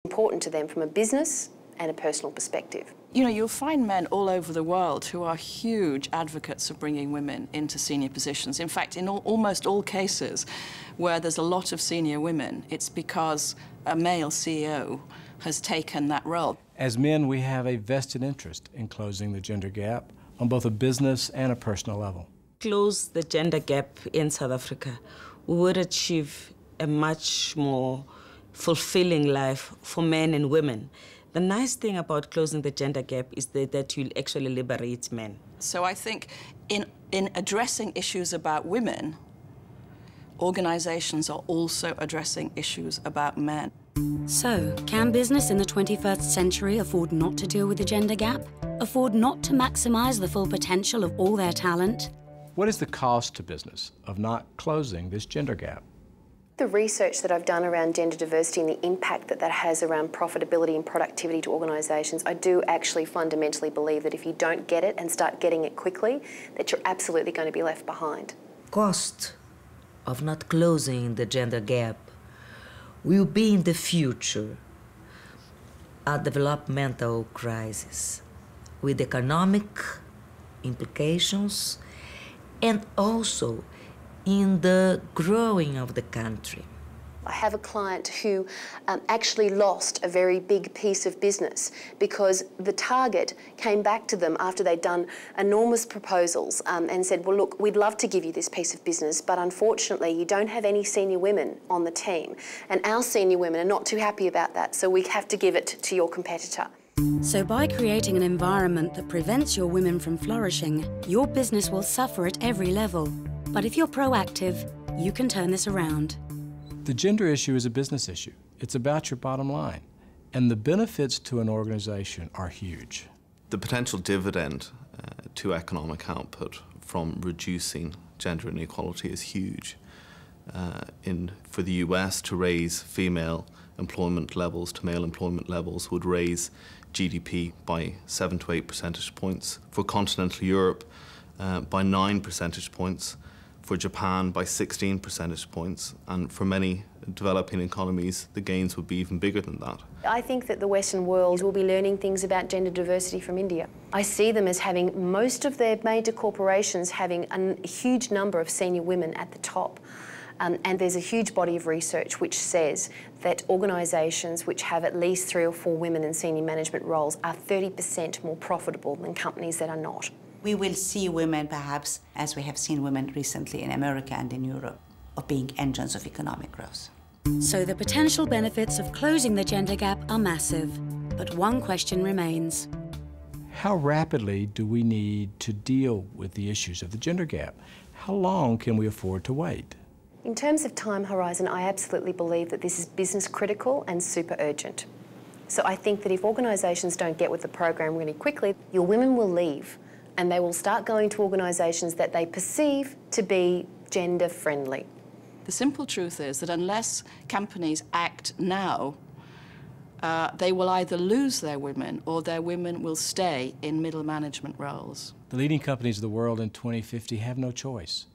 Important to them from a business and a personal perspective. You know, you'll find men all over the world who are huge advocates of bringing women into senior positions. In fact, in almost all cases where there's a lot of senior women, it's because a male CEO has taken that role. As men, we have a vested interest in closing the gender gap on both a business and a personal level. Close the gender gap in South Africa, we would achieve a much more fulfilling life for men and women. The nice thing about closing the gender gap is that you'll actually liberate men. So I think in addressing issues about women, organizations are also addressing issues about men. So, can business in the 21st century afford not to deal with the gender gap? Afford not to maximize the full potential of all their talent? What is the cost to business of not closing this gender gap? The research that I've done around gender diversity and the impact that that has around profitability and productivity to organisations, I do actually fundamentally believe that if you don't get it and start getting it quickly, that you're absolutely going to be left behind. Cost of not closing the gender gap will be in the future a developmental crisis with economic implications and also in the growing of the country. I have a client who actually lost a very big piece of business because the target came back to them after they'd done enormous proposals and said, well, look, we'd love to give you this piece of business, but unfortunately you don't have any senior women on the team. And our senior women are not too happy about that, so we have to give it to your competitor. So by creating an environment that prevents your women from flourishing, your business will suffer at every level. But if you're proactive, you can turn this around. The gender issue is a business issue. It's about your bottom line. And the benefits to an organization are huge. The potential dividend to economic output from reducing gender inequality is huge. For the US, to raise female employment levels to male employment levels would raise GDP by 7 to 8 percentage points. For continental Europe, by 9 percentage points. For Japan, by 16 percentage points. And for many developing economies, the gains would be even bigger than that. I think that the Western world will be learning things about gender diversity from India. I see them as having most of their major corporations having a huge number of senior women at the top. And there's a huge body of research which says that organisations which have at least 3 or 4 women in senior management roles are 30% more profitable than companies that are not. We will see women, perhaps, as we have seen women recently in America and in Europe, of being engines of economic growth. So the potential benefits of closing the gender gap are massive. But one question remains. How rapidly do we need to deal with the issues of the gender gap? How long can we afford to wait? In terms of time horizon, I absolutely believe that this is business critical and super urgent. So I think that if organisations don't get with the program really quickly, your women will leave and they will start going to organisations that they perceive to be gender friendly. The simple truth is that unless companies act now, they will either lose their women or their women will stay in middle management roles. The leading companies of the world in 2050 have no choice.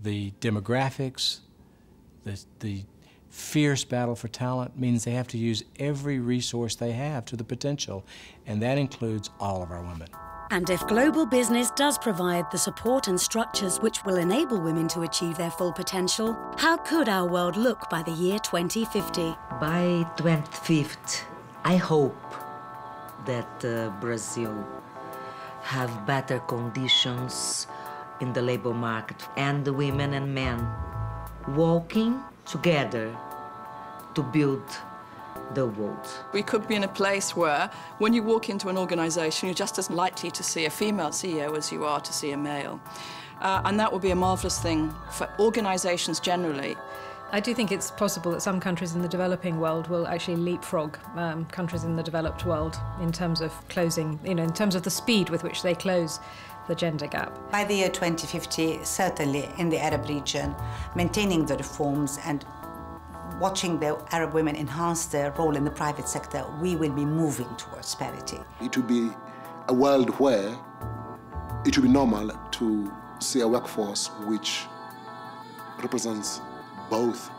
The demographics, the fierce battle for talent means they have to use every resource they have to the potential, and that includes all of our women. And if global business does provide the support and structures which will enable women to achieve their full potential, how could our world look by the year 2050? By 2050, I hope that Brazil have better conditions in the labor market and the women and men working together to build the world. We could be in a place where when you walk into an organisation, you're just as likely to see a female CEO as you are to see a male. And that would be a marvellous thing for organisations generally. I do think it's possible that some countries in the developing world will actually leapfrog countries in the developed world in terms of closing, in terms of the speed with which they close the gender gap. By the year 2050, certainly in the Arab region, maintaining the reforms and watching the Arab women enhance their role in the private sector, we will be moving towards parity. It will be a world where it will be normal to see a workforce which represents both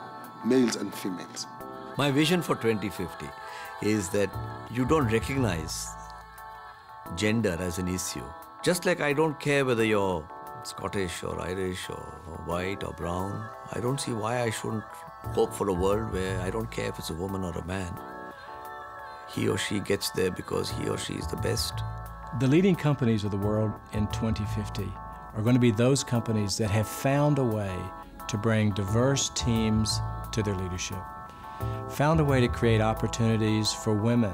males and females. My vision for 2050 is that you don't recognize gender as an issue. Just like I don't care whether you're Scottish or Irish or white or brown, I don't see why I shouldn't hope for a world where I don't care if it's a woman or a man. He or she gets there because he or she is the best. The leading companies of the world in 2050 are going to be those companies that have found a way to bring diverse teams to their leadership, found a way to create opportunities for women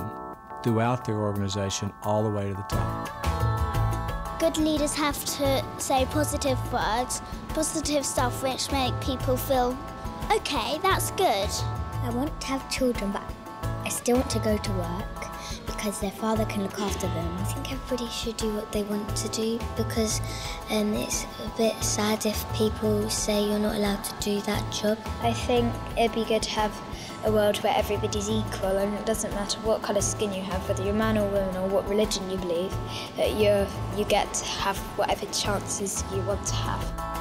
throughout their organization all the way to the top. Good leaders have to say positive words, positive stuff which make people feel, okay, that's good. I want to have children, but I still want to go to work because their father can look after them. I think everybody should do what they want to do because it's a bit sad if people say you're not allowed to do that job. I think it'd be good to have a world where everybody's equal and it doesn't matter what colour skin you have, whether you're man or woman or what religion you believe, that you get to have whatever chances you want to have.